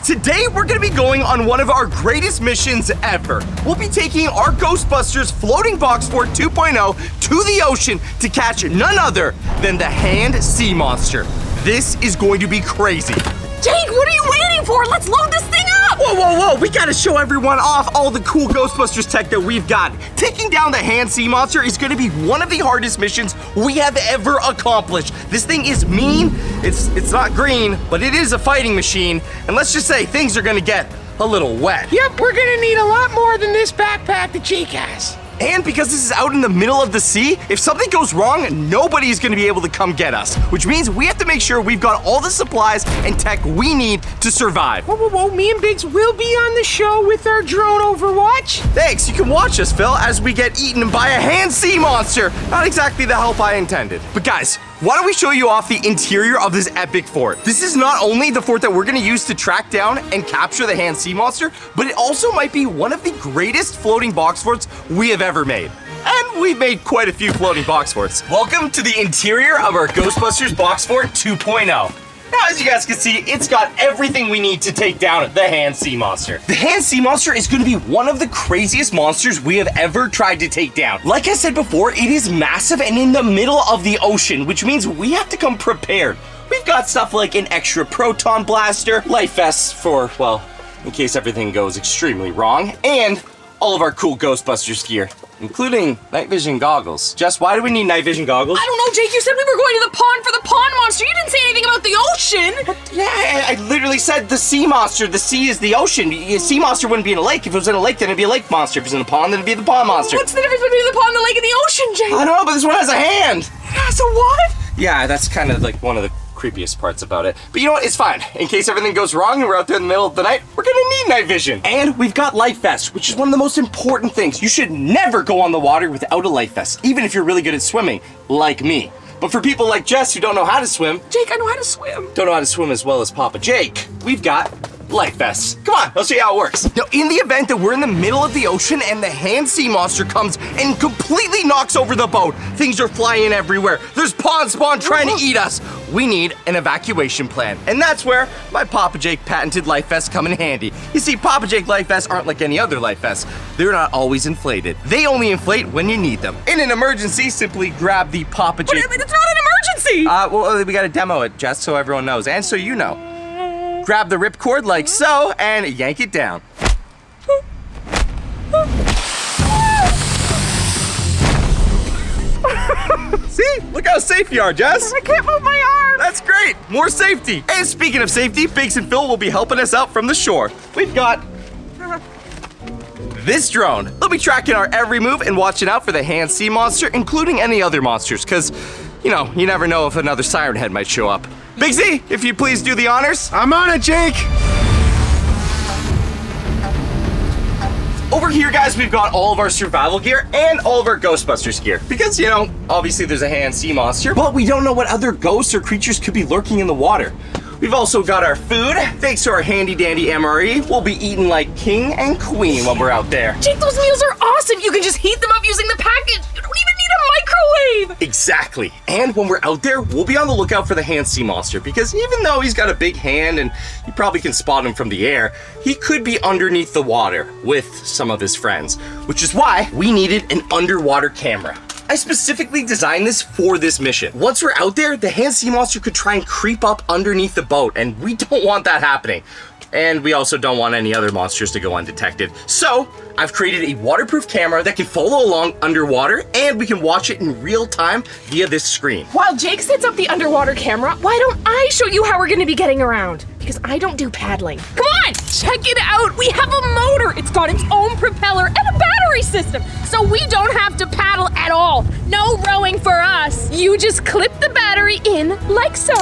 Today, we're gonna be going on one of our greatest missions ever. We'll be taking our Ghostbusters floating box fort 2.0 to the ocean to catch none other than the hand sea monster. This is going to be crazy. Jake, what are you waiting for? Let's load this thing up! Whoa, whoa, whoa, we gotta show everyone off all the cool Ghostbusters tech that we've got. Taking down the hand sea monster is gonna be one of the hardest missions we have ever accomplished. This thing is mean, it's not green, but it is a fighting machine, and let's just say things are gonna get a little wet. Yep, we're gonna need a lot more than this backpack that Jake has. And because this is out in the middle of the sea, if something goes wrong, nobody's gonna be able to come get us, which means we have to make sure we've got all the supplies and tech we need to survive. Whoa, whoa, whoa, me and Biggs will be on the show with our drone overwatch. Thanks, you can watch us, Phil, as we get eaten by a hand sea monster. Not exactly the help I intended. But guys, why don't we show you off the interior of this epic fort? This is not only the fort that we're gonna use to track down and capture the hand sea monster, but it also might be one of the greatest floating box forts we have ever made. And we've made quite a few floating box forts. Welcome to the interior of our Ghostbusters Box Fort 2.0. Now, as you guys can see, it's got everything we need to take down the hand sea monster. The hand sea monster is going to be one of the craziest monsters we have ever tried to take down. Like I said before, it is massive and in the middle of the ocean, which means we have to come prepared. We've got stuff like an extra proton blaster, life vests for, well, in case everything goes extremely wrong, and all of our cool Ghostbusters gear, including night vision goggles. Jess, why do we need night vision goggles? I don't know, Jake. You said we were going to the pond for the pond monster. You didn't say anything about the ocean. Yeah, I literally said the sea monster. The sea is the ocean. A sea monster wouldn't be in a lake. If it was in a lake, then it'd be a lake monster. If it was in a pond, then it'd be the pond monster. What's the difference between the pond, the lake, and the ocean, Jake? I don't know, but this one has a hand. So what? Yeah, that's kind of like one of the creepiest parts about it. But you know what? It's fine. In case everything goes wrong and we're out there in the middle of the night, we're gonna need night vision. And we've got life vests, which is one of the most important things. You should never go on the water without a life vest, even if you're really good at swimming, like me. But for people like Jess who don't know how to swim, Jake, I know how to swim. don't know how to swim as well as Papa Jake, we've got life vests. Come on, I'll show you how it works. Now, in the event that we're in the middle of the ocean and the hand sea monster comes and completely knocks over the boat, things are flying everywhere, there's pond spawn trying to eat us, we need an evacuation plan. And that's where my Papa Jake patented life vests come in handy. You see, Papa Jake life vests aren't like any other life vests. They're not always inflated. They only inflate when you need them. In an emergency, simply grab the Papa Jake. But it's not an emergency. Well, we gotta demo it, Jess, so everyone knows, and so you know. Grab the ripcord like so, and yank it down. See? Look how safe you are, Jess. I can't move my arm. That's great. More safety. And speaking of safety, Biggs and Phil will be helping us out from the shore. We've got this drone. They'll be tracking our every move and watching out for the hand sea monster, including any other monsters, because, you know, you never know if another siren head might show up. Biggsy, if you please do the honors. I'm on it, Jake. Over here, guys, we've got all of our survival gear and all of our Ghostbusters gear. Because, you know, obviously there's a hand sea monster, but we don't know what other ghosts or creatures could be lurking in the water. We've also got our food. Thanks to our handy dandy MRE, we'll be eating like king and queen when we're out there. Jake, those meals are awesome. You can just heat them up using the package. You don't even need a microwave. Exactly. And when we're out there, we'll be on the lookout for the hand sea monster, because even though he's got a big hand and you probably can spot him from the air, he could be underneath the water with some of his friends, which is why we needed an underwater camera. I specifically designed this for this mission. Once we're out there, the hand sea monster could try and creep up underneath the boat, and we don't want that happening. And we also don't want any other monsters to go undetected. So, I've created a waterproof camera that can follow along underwater, and we can watch it in real time via this screen. While Jake sets up the underwater camera, why don't I show you how we're gonna be getting around? Because I don't do paddling. Come on, check it out. We have a motor. It's got its own propeller and a battery system, so we don't have to paddle at all. No rowing for us. You just clip the battery in like so.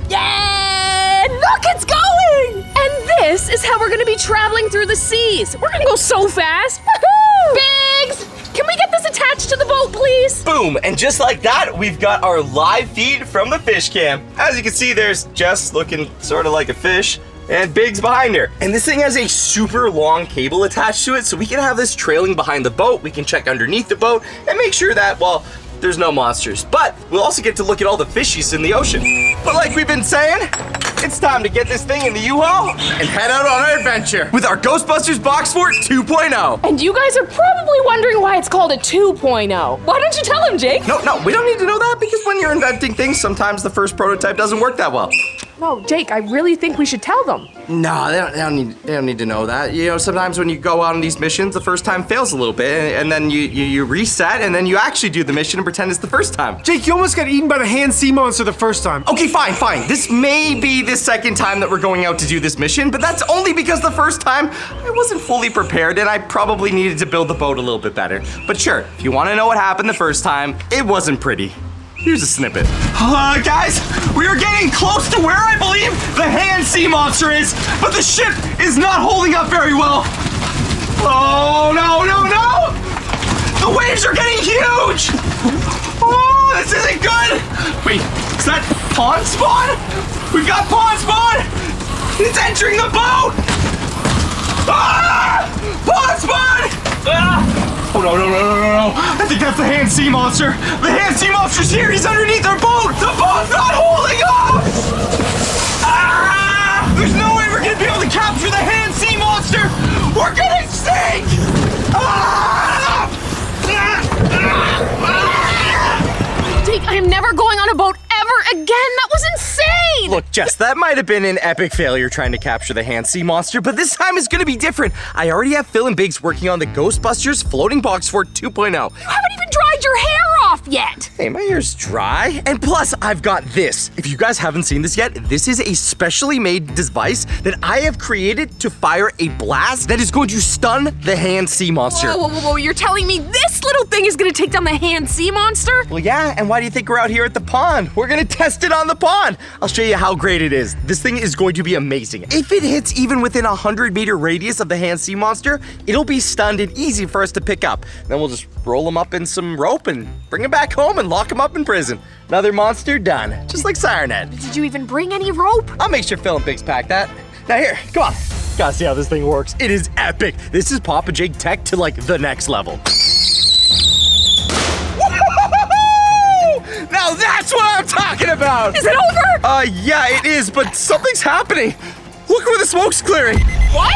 Yeah, look, it's going! And this is how we're gonna be traveling through the seas. We're gonna go so fast. Woohoo! Biggs, can we get this attached to the boat, please? Boom, and just like that, we've got our live feed from the fish cam. As you can see, there's Jess looking sort of like a fish, and Biggs behind her. And this thing has a super long cable attached to it, so we can have this trailing behind the boat. We can check underneath the boat and make sure that, well, there's no monsters. But we'll also get to look at all the fishies in the ocean. But like we've been saying, it's time to get this thing in the U-Haul and head out on our adventure with our Ghostbusters Box Fort 2.0. And you guys are probably wondering why it's called a 2.0. Why don't you tell him, Jake? No, we don't need to know that because when you're inventing things, sometimes the first prototype doesn't work that well. No, Jake, I really think we should tell them. No, they don't need to know that. You know, sometimes when you go out on these missions, the first time fails a little bit, and then you reset, and then you actually do the mission and pretend it's the first time. Jake, you almost got eaten by the hand sea monster the first time. Okay, fine. This may be the second time that we're going out to do this mission, but that's only because the first time I wasn't fully prepared and I probably needed to build the boat a little bit better. But sure, if you want to know what happened the first time, it wasn't pretty. Here's a snippet. Guys, we are getting close to where I believe the hand sea monster is, but the ship is not holding up very well. Oh, no. The waves are getting huge. Oh, this isn't good. Wait, is that pond spawn? We've got pond spawn. It's entering the boat. Ah! Pond spawn. Ah! Oh, no. I think that's the hand sea monster. The hand sea monster's here. He's underneath our boat. The boat's not holding up. Ah! There's no way we're going to be able to capture the hand sea monster. We're going to sink. Ah! Jake, I am never going on a boat ever again. That was insane. Look, Jess, that might have been an epic failure trying to capture the hand sea monster, but this time is going to be different. I already have Phil and Biggs working on the Ghostbusters Floating Box Fort 2.0. You haven't even dried your hair off yet. Hey, my hair's dry. And plus, I've got this. If you guys haven't seen this yet, this is a specially made device that I have created to fire a blast that is going to stun the hand sea monster. Whoa. You're telling me this little thing is going to take down the hand sea monster? Well, yeah, and why do you think we're out here at the pond? We're gonna test it on the pond. I'll show you how great it is. This thing is going to be amazing. If it hits even within a 100-meter radius of the hand sea monster, it'll be stunned and easy for us to pick up. Then we'll just roll him up in some rope and bring him back home and lock him up in prison. Another monster done, just like Sirenet. Did you even bring any rope? I'll make sure Phil and Biggs pack that. Now here, come on. Gotta see how this thing works. It is epic. This is Papa Jake tech to like the next level. Now that's what I'm talking about! Is it over? Yeah, it is, but something's happening. Look where the smoke's clearing. What?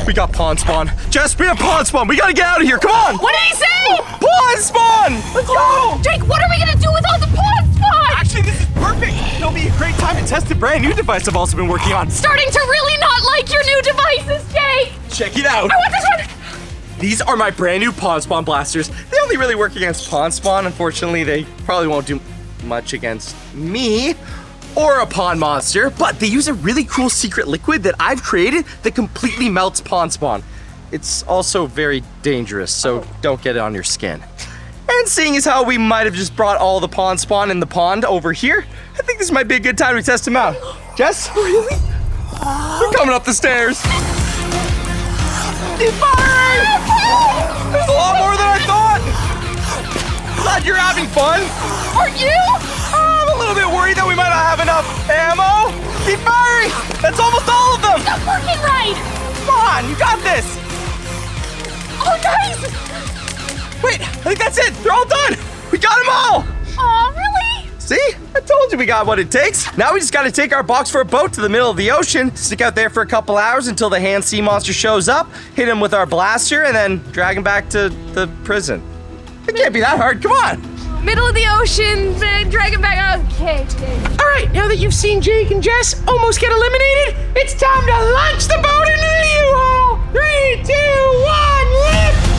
We got pond spawn. Jess, we have pond spawn. We gotta get out of here. Come on! What did he say? Pond spawn! Let's go! Jake, what are we gonna do with all the pond spawn? Actually, this is perfect. It'll be a great time to test a brand new device I've also been working on. Starting to really not like your new devices, Jake! Check it out. I want this one! These are my brand new pond spawn blasters. They only really work against pond spawn. Unfortunately, they probably won't do much against me or a pond monster, but they use a really cool secret liquid that I've created that completely melts pond spawn. It's also very dangerous, so don't get it on your skin. And seeing as how we might have just brought all the pond spawn in the pond over here, I think this might be a good time to test them out. Jess? Really? They're coming up the stairs. Keep firing! There's a lot more than I thought! Glad you're having fun. Aren't you? I'm a little bit worried that we might not have enough ammo. Keep firing! That's almost all of them! It's not working right! Come on, you got this! Oh, nice! Wait, I think that's it. They're all done. We got them all! Oh, really? See? I told you we got what it takes. Now we just gotta take our box for a boat to the middle of the ocean, stick out there for a couple hours until the hand sea monster shows up, hit him with our blaster, and then drag him back to the prison. It can't be that hard. Come on. Middle of the ocean, drag him back. Okay. All right, now that you've seen Jake and Jess almost get eliminated, it's time to launch the boat into the U-Haul. 3, 2, 1, lift!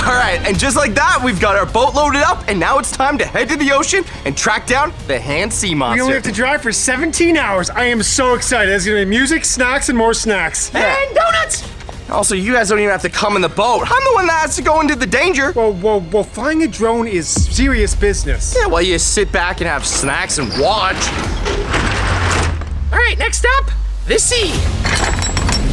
All right, and just like that, we've got our boat loaded up, and now it's time to head to the ocean and track down the hand sea monster. We only have to drive for 17 hours. I am so excited. There's gonna be music, snacks, and more snacks. Yeah. And donuts! Also, you guys don't even have to come in the boat. I'm the one that has to go into the danger. Well, flying a drone is serious business. Yeah, well, you sit back and have snacks and watch. All right, next up, the sea.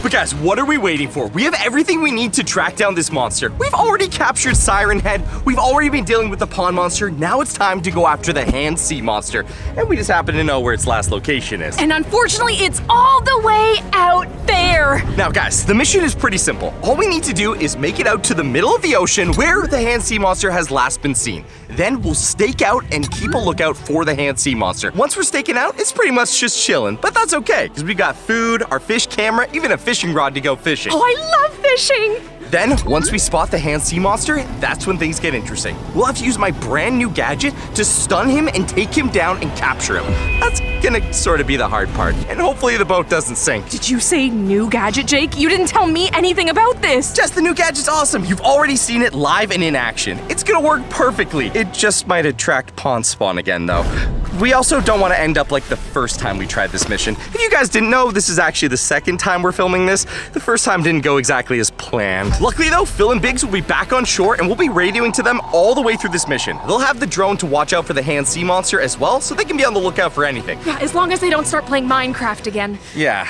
But guys, what are we waiting for? We have everything we need to track down this monster. We've already captured Siren Head. We've already been dealing with the pond monster. Now it's time to go after the hand sea monster. And we just happen to know where its last location is. And unfortunately, it's all the way out there. Now guys, the mission is pretty simple. All we need to do is make it out to the middle of the ocean where the hand sea monster has last been seen. Then we'll stake out and keep a lookout for the hand sea monster. Once we're staking out, it's pretty much just chilling, but that's okay, because we got food, our fish camera, even a fishing rod to go fishing. Oh, I love fishing. Then, once we spot the hand sea monster, that's when things get interesting. We'll have to use my brand new gadget to stun him and take him down and capture him. That's gonna sort of be the hard part, and hopefully the boat doesn't sink. Did you say new gadget, Jake? You didn't tell me anything about this. Jess, the new gadget's awesome. You've already seen it live and in action. It's gonna work perfectly. It just might attract pond spawn again, though. We also don't want to end up like the first time we tried this mission. If you guys didn't know, this is actually the second time we're filming this. The first time didn't go exactly as planned. Luckily though, Phil and Biggs will be back on shore and we'll be radioing to them all the way through this mission. They'll have the drone to watch out for the hand sea monster as well, so they can be on the lookout for anything. Yeah, as long as they don't start playing Minecraft again. Yeah,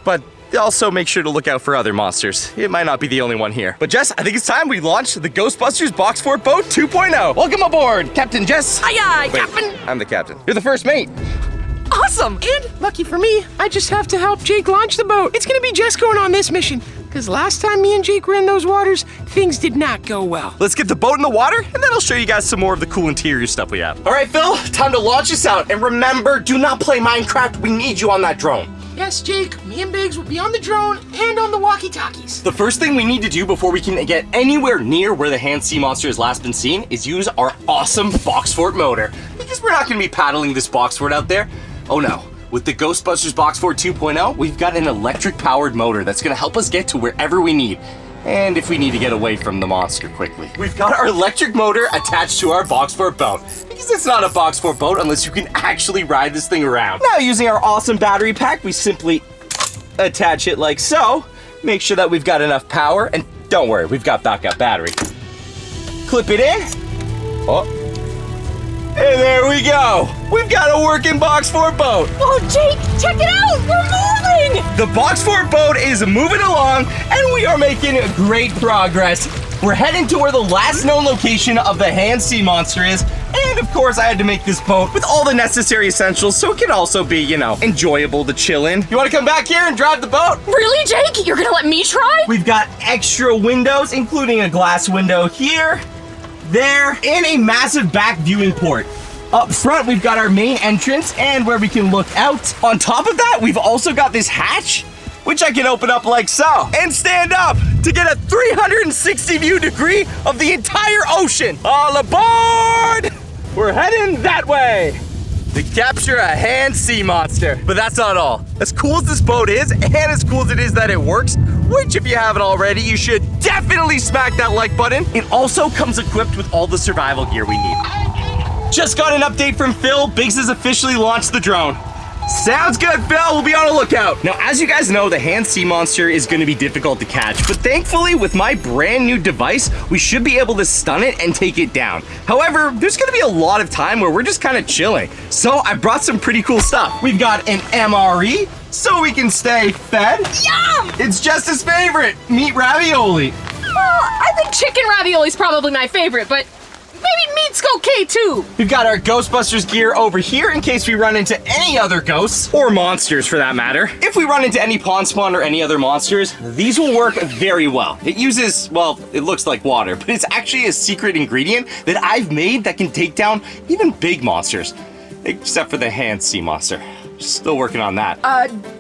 but also make sure to look out for other monsters. It might not be the only one here. But Jess, I think it's time we launch the Ghostbusters Box Fort Boat 2.0. Welcome aboard, Captain Jess. Aye, aye, Wait, Captain. I'm the captain. You're the first mate. Awesome. And lucky for me, I just have to help Jake launch the boat. It's gonna be Jess going on this mission, because last time me and Jake were in those waters, things did not go well. Let's get the boat in the water, and then I'll show you guys some more of the cool interior stuff we have. All right, Phil, time to launch us out. And remember, do not play Minecraft. We need you on that drone. Yes, Jake, me and Biggs will be on the drone and on the walkie-talkies. The first thing we need to do before we can get anywhere near where the hand sea monster has last been seen is use our awesome box fort motor. Because we're not going to be paddling this box fort out there. Oh no. With the Ghostbusters Box Fort 2.0, we've got an electric-powered motor that's going to help us get to wherever we need. And if we need to get away from the monster quickly. We've got our electric motor attached to our box fort boat. Because it's not a box fort boat unless you can actually ride this thing around. Now, using our awesome battery pack, we simply attach it like so. Make sure that we've got enough power, and don't worry, we've got backup battery. Clip it in. Oh. And there we go. We've got a working box fort boat. Oh, Jake, check it out. We're moving. The box fort boat is moving along, and we are making great progress. We're heading to where the last known location of the hand sea monster is. And of course, I had to make this boat with all the necessary essentials so it can also be, you know, enjoyable to chill in. You want to come back here and drive the boat? Really, Jake? You're gonna let me try? We've got extra windows, including a glass window here, there, and a massive back viewing port. Up front, we've got our main entrance and where we can look out. On top of that, we've also got this hatch, which I can open up like so, and stand up to get a 360 view degree of the entire ocean. All aboard! We're heading that way to capture a hand sea monster. But that's not all. As cool as this boat is, and as cool as it is that it works, which if you haven't already, you should definitely smack that like button. It also comes equipped with all the survival gear we need. Just got an update from Phil. Biggs has officially launched the drone. Sounds good, Phil. We'll be on the lookout. Now, as you guys know, the hand sea monster is going to be difficult to catch, but thankfully, with my brand new device, we should be able to stun it and take it down. However, there's going to be a lot of time where we're just kind of chilling. So I brought some pretty cool stuff. We've got an MRE, so we can stay fed. Yum! It's Jess's favorite, meat ravioli. Well, I think chicken ravioli is probably my favorite, but maybe meat's okay too. We've got our Ghostbusters gear over here in case we run into any other ghosts, or monsters for that matter. If we run into any pond spawn or any other monsters, these will work very well. It uses, well, it looks like water, but it's actually a secret ingredient that I've made that can take down even big monsters. Except for the hand sea monster. Still working on that.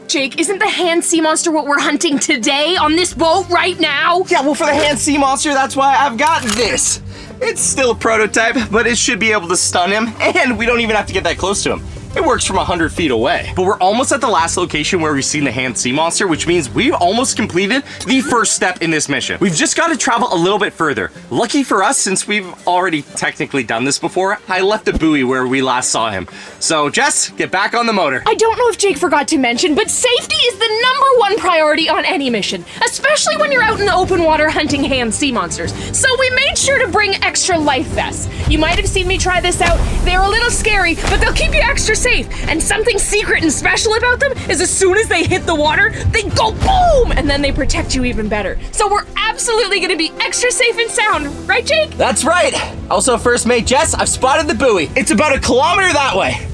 Jake, isn't the hand sea monster what we're hunting today on this boat right now? Yeah, well, for the hand sea monster, that's why I've got this. It's still a prototype, but it should be able to stun him, and we don't even have to get that close to him. It works from 100 feet away. But we're almost at the last location where we've seen the hand sea monster, which means we've almost completed the first step in this mission. We've just got to travel a little bit further. Lucky for us, since we've already technically done this before, I left the buoy where we last saw him. So, Jess, get back on the motor. I don't know if Jake forgot to mention, but safety is the #1 priority on any mission, especially when you're out in the open water hunting hand sea monsters. So we made sure to bring extra life vests. You might have seen me try this out. They're a little scary, but they'll keep you extra safe. And something secret and special about them is as soon as they hit the water, they go boom! And then they protect you even better. So we're absolutely gonna be extra safe and sound, right, Jake? That's right. Also, first mate Jess, I've spotted the buoy. It's about 1 kilometer that way.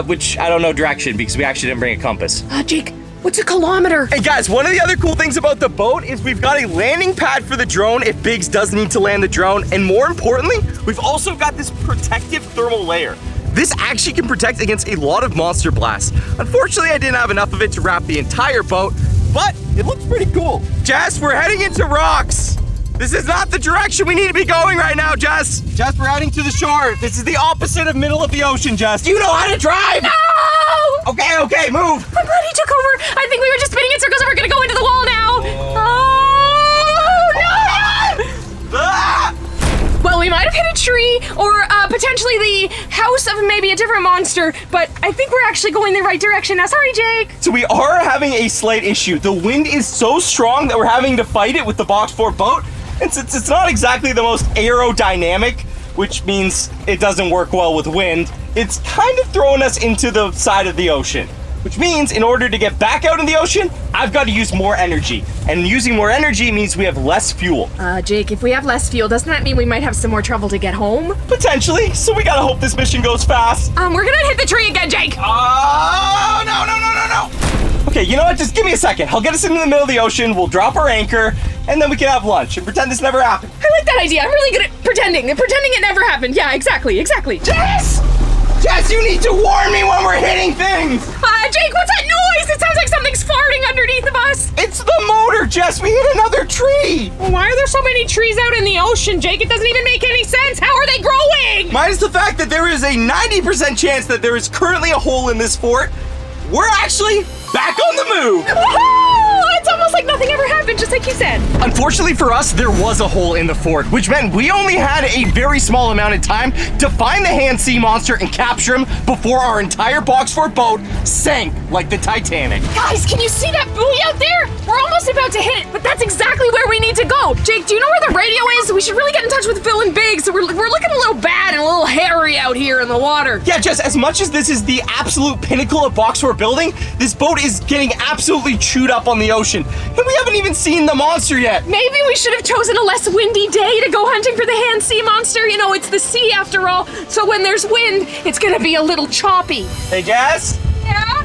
Which I don't know direction because we actually didn't bring a compass. Jake, what's a kilometer? Hey guys, one of the other cool things about the boat is we've got a landing pad for the drone if Biggs does need to land the drone. And more importantly, we've also got this protective thermal layer. This actually can protect against a lot of monster blasts. Unfortunately, I didn't have enough of it to wrap the entire boat, but it looks pretty cool. Jess, we're heading into rocks. This is not the direction we need to be going right now, Jess. Jess, we're heading to the shore. This is the opposite of middle of the ocean, Jess. Do you know how to drive? No! Okay, move. I'm glad he took over. I think we were just spinning in circles and we're gonna go into the wall now. Oh, no! Ah! Well, we might have hit a tree or potentially the house of maybe a different monster, but I think we're actually going the right direction now. Sorry, Jake. So we are having a slight issue. The wind is so strong that we're having to fight it with the box 4 boat. And since it's not exactly the most aerodynamic, which means it doesn't work well with wind, it's kind of throwing us into the side of the ocean. Which means in order to get back out in the ocean, I've got to use more energy. And using more energy means we have less fuel. Jake, if we have less fuel, doesn't that mean we might have some more trouble to get home? Potentially, so we gotta hope this mission goes fast. We're gonna hit the tree again, Jake. Oh, no. Okay, you know what? Just give me a second. I'll get us into the middle of the ocean, we'll drop our anchor, and then we can have lunch and pretend this never happened. I like that idea. I'm really good at pretending it never happened. Yeah, exactly. Jess! Jess, you need to warn me when we're hitting things! Jake, what's that noise? It sounds like something's farting underneath of us. It's the motor, Jess! We hit another tree! Why are there so many trees out in the ocean, Jake? It doesn't even make any sense. How are they growing? Minus the fact that there is a 90% chance that there is currently a hole in this fort. We're actually back on the move! Woohoo! It's almost like nothing ever happened, just like you said. Unfortunately for us, there was a hole in the fort, which meant we only had a very small amount of time to find the hand sea monster and capture him before our entire box fort boat sank like the Titanic. Guys, can you see that buoy out there? We're almost about to hit it, but that's exactly where we need to go. Jake, do you know where the radio is? We should really get in touch with Phil and Biggs. We're looking a little bad and a little hairy out here in the water. Yeah, Jess, as much as this is the absolute pinnacle of box fort building, this boat is getting absolutely chewed up on the ocean. And we haven't even seen the monster yet. Maybe we should have chosen a less windy day to go hunting for the hand sea monster. You know, it's the sea after all. So when there's wind, it's gonna be a little choppy. Hey, Jess? Yeah?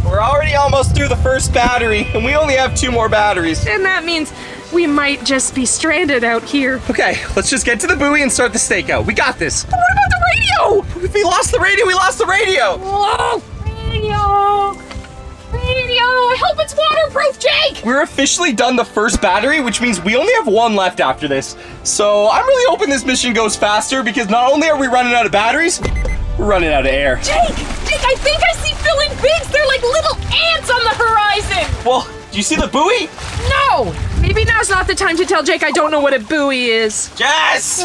We're already almost through the first battery, and we only have 2 more batteries. And that means we might just be stranded out here. Okay, let's just get to the buoy and start the stakeout. We got this. But what about the radio? If we lost the radio, we lost the radio. Oh, radio. I hope it's waterproof, Jake! We're officially done the first battery, which means we only have 1 left after this. So I'm really hoping this mission goes faster because not only are we running out of batteries, we're running out of air. Jake, I think I see Phil and Biggs. They're like little ants on the horizon. Well, do you see the buoy? No! Maybe now's not the time to tell Jake I don't know what a buoy is. Jess!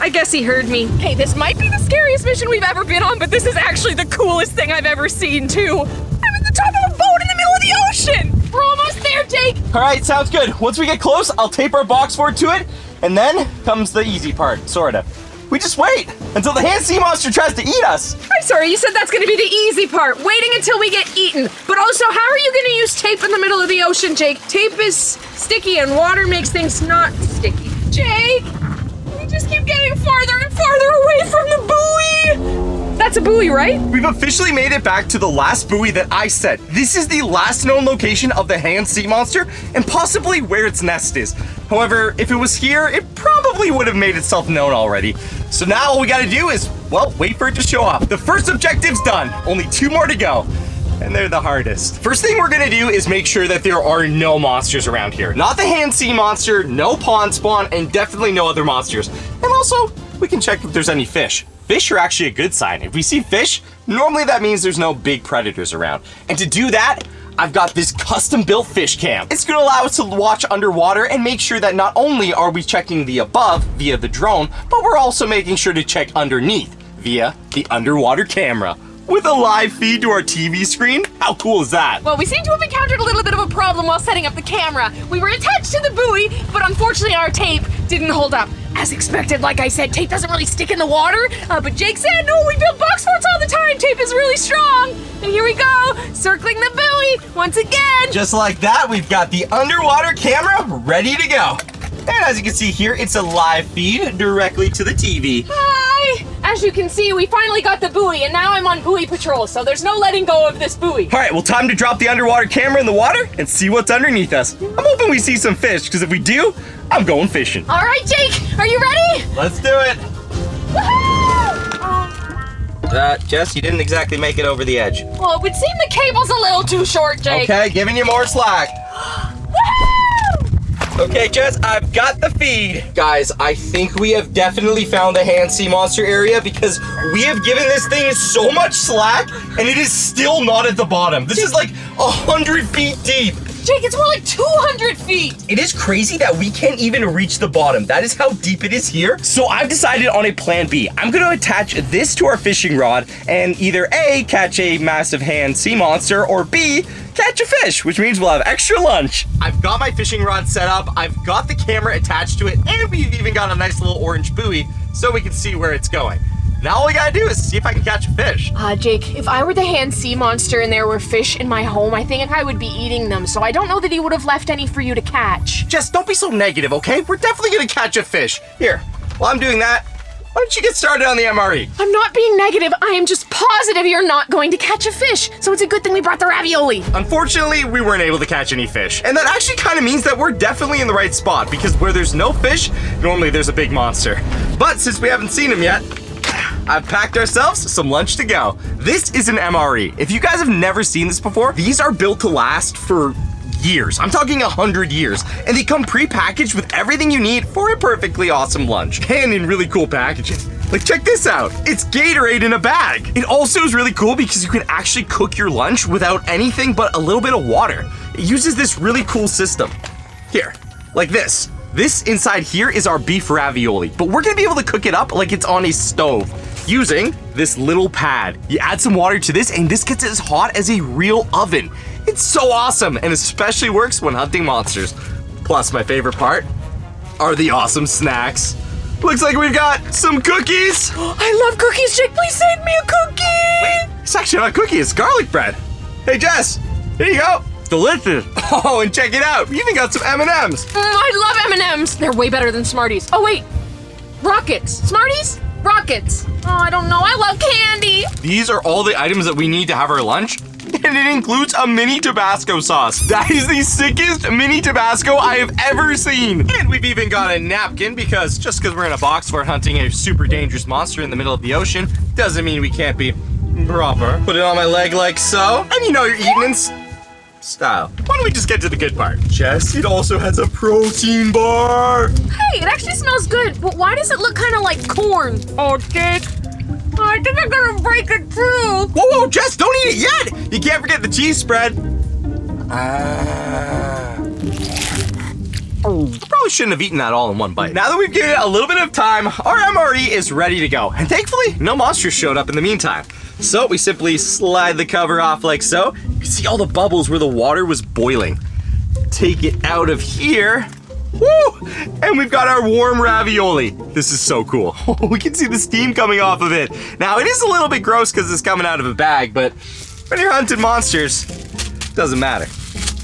I guess he heard me. Hey, this might be the scariest mission we've ever been on, but this is actually the coolest thing I've ever seen, too. I'm at the top of a boat in the middle of the ocean. We're almost there, Jake. All right, sounds good. Once we get close, I'll tape our box fort to it, and then comes the easy part, sorta. We just wait until the hand sea monster tries to eat us. I'm sorry, you said that's gonna be the easy part, waiting until we get eaten. But also, how are you gonna use tape in the middle of the ocean, Jake? Tape is sticky and water makes things not sticky. Jake, we just keep getting farther and farther away from the buoy. That's a buoy, right? We've officially made it back to the last buoy that I set. This is the last known location of the hand sea monster and possibly where its nest is. However, if it was here, it probably would have made itself known already. So now all we gotta do is, well, wait for it to show up. The first objective's done. Only 2 more to go. And they're the hardest. First thing we're gonna do is make sure that there are no monsters around here. Not the hand sea monster, no pond spawn, and definitely no other monsters. And also, we can check if there's any fish. Fish are actually a good sign. If we see fish, normally that means there's no big predators around. And to do that, I've got this custom-built fish cam. It's gonna allow us to watch underwater and make sure that not only are we checking the above via the drone, but we're also making sure to check underneath via the underwater camera. With a live feed to our TV screen? How cool is that? Well, we seem to have encountered a little bit of a problem while setting up the camera. We were attached to the buoy, but unfortunately our tape didn't hold up. As expected, like I said, tape doesn't really stick in the water, but Jake said, no, we build box forts all the time. Tape is really really strong. And here we go, circling the buoy once again. Just like that, we've got the underwater camera ready to go. And as you can see here, it's a live feed directly to the TV. Hi! As you can see, we finally got the buoy, and now I'm on buoy patrol, so there's no letting go of this buoy. All right, well, time to drop the underwater camera in the water and see what's underneath us. I'm hoping we see some fish, because if we do, I'm going fishing. All right, Jake, are you ready? Let's do it. Woohoo! Jess, you didn't exactly make it over the edge. Well, it would seem the cable's a little too short, Jake. Okay, giving you more slack. Okay, Jess, I've got the feed. Guys, I think we have definitely found the hand sea monster area because we have given this thing so much slack and it is still not at the bottom. This is like 100 feet deep. Jake, it's more like 200 feet. It is crazy that we can't even reach the bottom. That is how deep it is here. So I've decided on a plan B. I'm gonna attach this to our fishing rod and either A, catch a massive hand sea monster, or B, catch a fish, which means we'll have extra lunch. I've got my fishing rod set up, I've got the camera attached to it, and we've even got a nice little orange buoy so we can see where it's going. Now all we gotta do is see if I can catch a fish. Jake, if I were the hand sea monster and there were fish in my home, I think I would be eating them, so I don't know that he would have left any for you to catch. Jess, don't be so negative, okay? We're definitely gonna catch a fish. Here, while I'm doing that, why don't you get started on the MRE? I'm not being negative, I am just positive you're not going to catch a fish, so it's a good thing we brought the ravioli. Unfortunately, we weren't able to catch any fish. And that actually kind of means that we're definitely in the right spot because where there's no fish, normally there's a big monster. But since we haven't seen him yet, I've packed ourselves some lunch to go. This is an MRE. If you guys have never seen this before, these are built to last for years. I'm talking 100 years. And they come pre-packaged with everything you need for a perfectly awesome lunch. And in really cool packaging. Like, check this out. It's Gatorade in a bag. It also is really cool because you can actually cook your lunch without anything but a little bit of water. It uses this really cool system. Here, like this. This inside here is our beef ravioli, but we're gonna be able to cook it up like it's on a stove using this little pad. You add some water to this and this gets as hot as a real oven. It's so awesome and especially works when hunting monsters. Plus, my favorite part are the awesome snacks. Looks like we've got some cookies. I love cookies, Jake, please send me a cookie. Wait, it's actually not a cookie, it's garlic bread. Hey Jess, here you go. Delicious. Oh, and check it out. We even got some M&Ms. I love M&Ms. They're way better than Smarties. Oh, wait. Rockets. Smarties? Rockets. Oh, I don't know. I love candy. These are all the items that we need to have our lunch. And it includes a mini Tabasco sauce. That is the sickest mini Tabasco I have ever seen. And we've even got a napkin because just because we're in a box for hunting a super dangerous monster in the middle of the ocean doesn't mean we can't be proper. Put it on my leg like so. And you know you're eating in style. Why don't we just get to the good part? Jess, it also has a protein bar. Hey, it actually smells good, but why does it look kind of like corn? Oh, Jake. I think I'm gonna break it too. Whoa, Jess, don't eat it yet. You can't forget the cheese spread. I probably shouldn't have eaten that all in one bite. Now that we've given it a little bit of time, our MRE is ready to go. And thankfully, no monsters showed up in the meantime. So we simply slide the cover off like so. You can see all the bubbles where the water was boiling. Take it out of here. Woo! And we've got our warm ravioli. This is so cool. We can see the steam coming off of it. Now, it is a little bit gross because it's coming out of a bag, but when you're hunting monsters, it doesn't matter.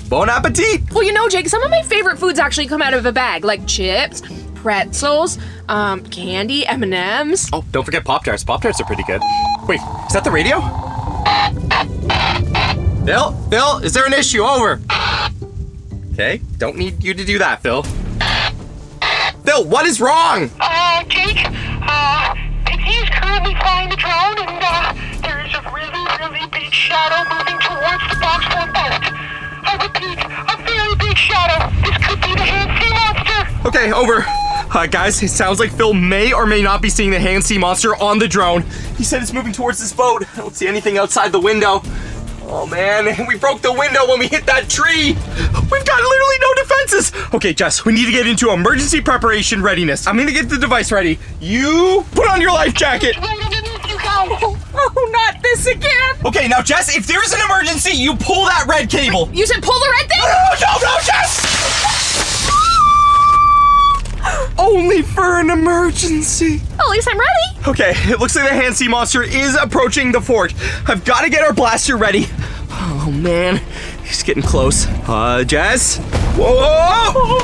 Bon appetit! Well, you know, Jake, some of my favorite foods actually come out of a bag, like chips, pretzels, candy, M&Ms. Oh, don't forget Pop-Tarts. Pop-Tarts are pretty good. Wait, is that the radio? Phil, is there an issue? Over. Okay, don't need you to do that, Phil. Phil, what is wrong? Jake, he's currently flying the drone, and there's a really, really big shadow moving towards the box for a boat. I repeat, a very big shadow. This could be the hand sea monster. Okay, over. Guys, it sounds like Phil may or may not be seeing the hand sea monster on the drone. He said it's moving towards this boat. I don't see anything outside the window. Oh man, we broke the window when we hit that tree. We've got literally no defenses. Okay, Jess, we need to get into emergency preparation readiness. I'm gonna get the device ready. You put on your life jacket. Right underneath you guys. Oh, not this again. Okay, now Jess, if there's an emergency, you pull that red cable. You said pull the red thing? No, Jess! only for an emergency. At least I'm ready. Okay, it looks like the hand sea monster is approaching the fort. I've got to get our blaster ready. Oh man, he's getting close. Jess? Whoa!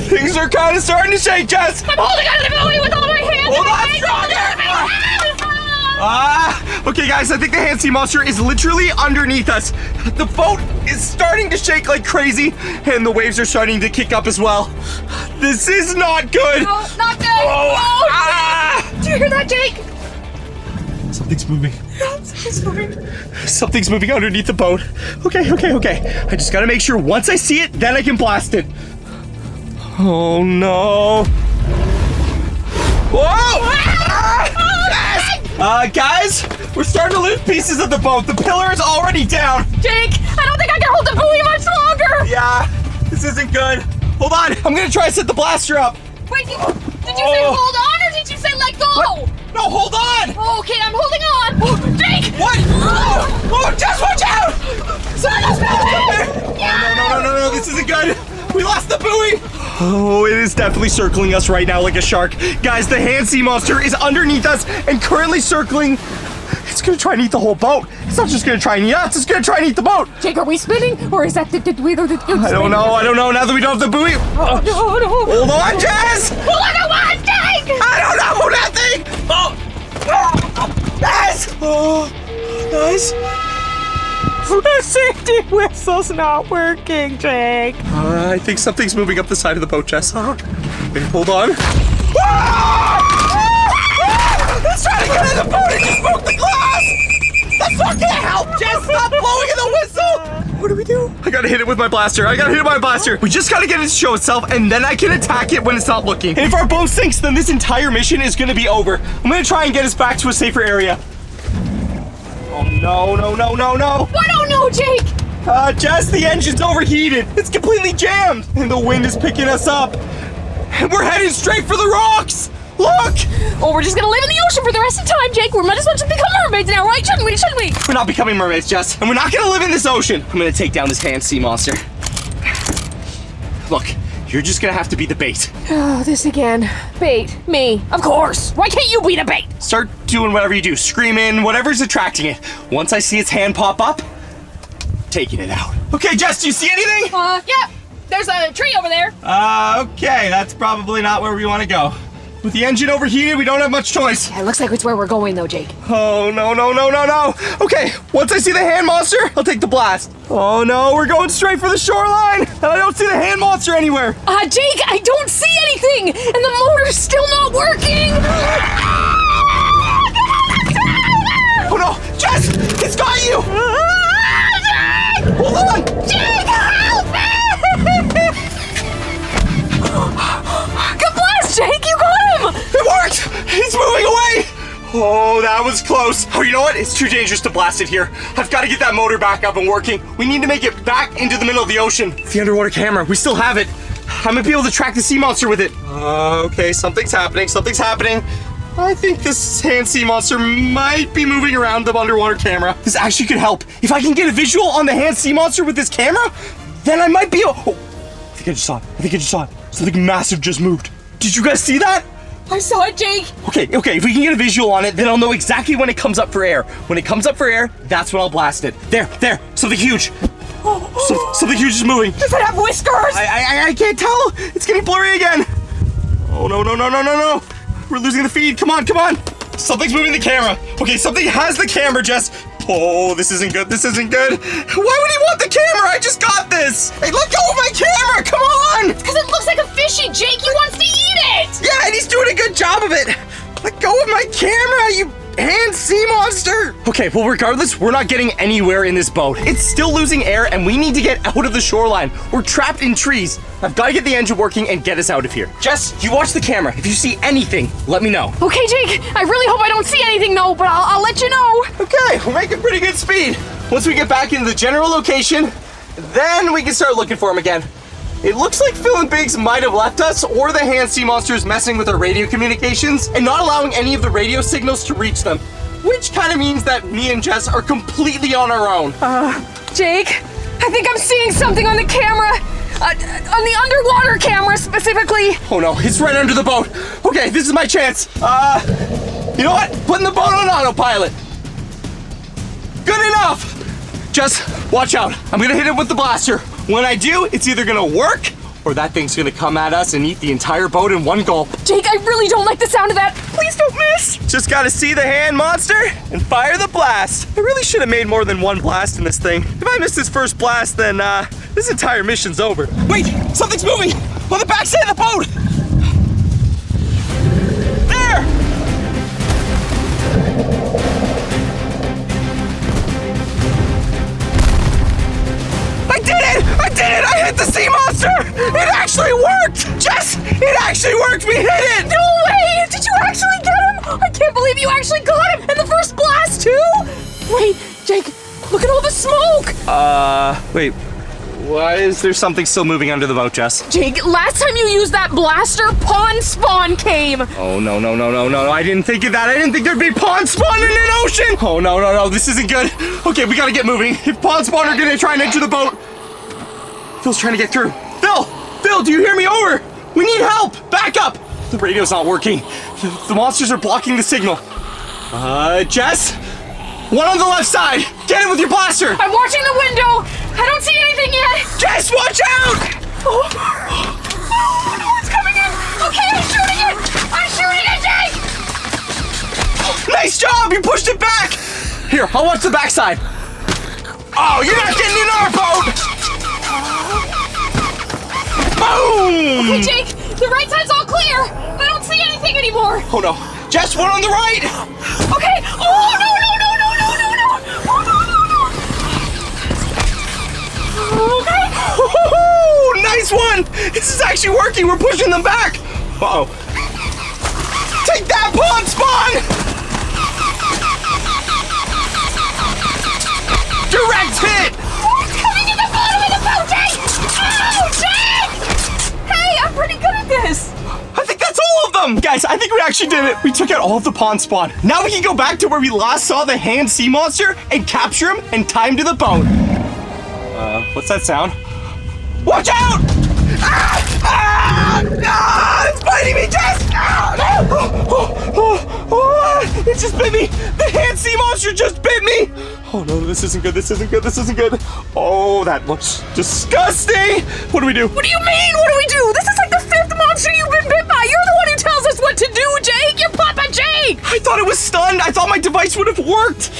Things are kind of starting to shake, Jess. I'm holding onto the buoy with all my hands. Hold on, okay guys, I think the hand sea monster is literally underneath us. The boat is starting to shake like crazy, and the waves are starting to kick up as well. This is not good. No, not good. Oh, No. Do you hear that, Jake? Something's moving. Something's moving. Something's moving underneath the boat. Okay. I just gotta make sure once I see it, then I can blast it. Oh no. Whoa! Guys, we're starting to lose pieces of the boat. The pillar is already down. Jake, I don't think I can hold the buoy much longer. Yeah, this isn't good. Hold on, I'm gonna try to set the blaster up. Wait, did you say hold on or did you say let go? What? No, hold on. Okay, I'm holding on. Oh, Jake! What? Oh, just watch out! No, this isn't good. We lost the buoy. Oh, it is definitely circling us right now like a shark. Guys, the hand sea monster is underneath us and currently circling. It's gonna try and eat the whole boat. It's not just gonna try and eat us, it's gonna try and eat the boat. Jake, are we spinning or is that the I don't know. Now that we don't have the buoy. Oh, no. Hold on, Jess! Hold on to what, Jake? I don't know, nothing! Jess! Oh, guys. The safety whistle's not working, Jake. I think something's moving up the side of the boat, Jess. Wait, hold on. It's trying to get in the boat and just broke the glass! That's not gonna help! Jess, stop blowing in the whistle! What do we do? I gotta hit it with my blaster. We just gotta get it to show itself, and then I can attack it when it's not looking. And if our boat sinks, then this entire mission is gonna be over. I'm gonna try and get us back to a safer area. Oh, no. I don't know, Jake. Jess, the engine's overheated. It's completely jammed, and the wind is picking us up. And we're headed straight for the rocks. Look! Oh, we're just gonna live in the ocean for the rest of the time, Jake. We might as well just become mermaids now, right? Shouldn't we? We're not becoming mermaids, Jess, and we're not gonna live in this ocean. I'm gonna take down this hand sea monster. Look, you're just gonna have to be the bait. Oh, this again. Bait. Me. Of course. Why can't you be the bait? Start doing whatever you do, screaming, whatever's attracting it. Once I see its hand pop up, taking it out. Okay, Jess, do you see anything? Yeah. There's a tree over there. Okay, that's probably not where we want to go. With the engine overheated, we don't have much choice. Yeah, it looks like it's where we're going, though, Jake. Oh, no. Okay, once I see the hand monster, I'll take the blast. Oh, no, we're going straight for the shoreline, and I don't see the hand monster anywhere. Jake, I don't see anything, and the motor's still not working. Oh, no, Jess, it's got you. Hold on. Jake, help me! Good blast, Jake, you got him! It worked! He's moving away! Oh, that was close. Oh, you know what? It's too dangerous to blast it here. I've got to get that motor back up and working. We need to make it back into the middle of the ocean. The underwater camera, we still have it. I might be able to track the sea monster with it. Okay, something's happening. I think this hand sea monster might be moving around the underwater camera. This actually could help. If I can get a visual on the hand sea monster with this camera, then I might be able... Oh, I think I just saw it. Something massive just moved. Did you guys see that? I saw it, Jake. Okay, if we can get a visual on it, then I'll know exactly when it comes up for air. When it comes up for air, that's when I'll blast it. There, something huge. Something huge is moving. Does it have whiskers? I can't tell. It's getting blurry again. Oh, no. We're losing the feed. Come on. Something's moving the camera. Okay, something has the camera, Jess. Oh, this isn't good. Why would he want the camera? I just got this. Hey, let go of my camera. Come on. It's because it looks like a fishy, Jake. He wants to eat it. Yeah, and he's doing a good job of it. Let go of my camera, you hand sea monster. Okay, well, regardless, we're not getting anywhere in this boat. It's still losing air, and we need to get out of the shoreline. We're trapped in trees. I've got to get the engine working and get us out of here. Jess, you watch the camera. If you see anything, let me know. Okay, Jake. I really hope I don't see anything, though, but I'll let you know. Okay, we're making pretty good speed. Once we get back into the general location, then we can start looking for him again. It looks like Phil and Biggs might have left us, or the hand sea monster is messing with our radio communications and not allowing any of the radio signals to reach them. Which kind of means that me and Jess are completely on our own. Jake, I think I'm seeing something on the camera. On the underwater camera specifically. Oh no, it's right under the boat. Okay, this is my chance. You know what? Putting the boat on autopilot. Good enough. Just watch out. I'm gonna hit it with the blaster. When I do, it's either gonna work or that thing's gonna come at us and eat the entire boat in one gulp. Jake, I really don't like the sound of that. Please don't miss. Just gotta see the hand monster and fire the blast. I really should have made more than one blast in this thing. If I miss this first blast, then this entire mission's over. Wait, something's moving on the backside of the boat. There! I did it! I did it! I hit the sea monster! It actually worked! Jess, it actually worked! We hit it! No way! Did you actually get him? I can't believe you actually got him! And the first blast, too? Wait, Jake, look at all the smoke! Wait. Why is there something still moving under the boat, Jess? Jake, last time you used that blaster, pond spawn came! Oh, no. I didn't think of that. I didn't think there'd be pond spawn in an ocean! Oh, no. This isn't good. Okay, we gotta get moving. If pond spawn are gonna try and enter the boat. Phil's trying to get through. Phil, do you hear me? Over! We need help! Back up! The radio's not working. The monsters are blocking the signal. Jess? One on the left side! Get it with your blaster! I'm watching the window! I don't see anything yet! Jess, watch out! Oh, no, it's coming in! Okay, I'm shooting it! I'm shooting it, Jake! Nice job! You pushed it back! Here, I'll watch the backside. Oh, you're not getting in our boat! Boom! Okay, Jake, the right side's all clear! I don't see anything anymore! Oh no. Jess, one on the right! Okay! Oh, no! Okay! Woo-hoo-hoo! Nice one! This is actually working! We're pushing them back! Uh-oh. Take that, pond spawn! Direct hit! It's coming in the bottom of the boat, Jake! Oh, Jake! Hey, I'm pretty good at this! I think that's all of them! Guys, I think we actually did it. We took out all of the pond spawn. Now we can go back to where we last saw the hand sea monster and capture him and tie him to the boat. What's that sound? Watch out! It's biting me, Jess! It just bit me! The hand sea monster just bit me! Oh no, this isn't good, this isn't good. Oh, that looks disgusting! What do we do? What do you mean, what do we do? This is like the 5th monster you've been bit by! You're the one who tells us what to do, Jake! You're Papa Jake! I thought it was stunned! I thought my device would have worked!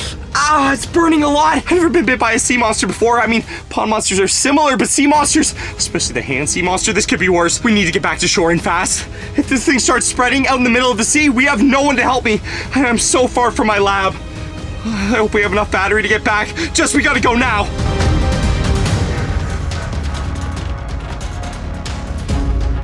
It's burning a lot. I've never been bit by a sea monster before. I mean, pond monsters are similar, but sea monsters, especially the hand sea monster, this could be worse. We need to get back to shore and fast. If this thing starts spreading out in the middle of the sea, we have no one to help me. I'm so far from my lab. I hope we have enough battery to get back. Jess, we gotta go now.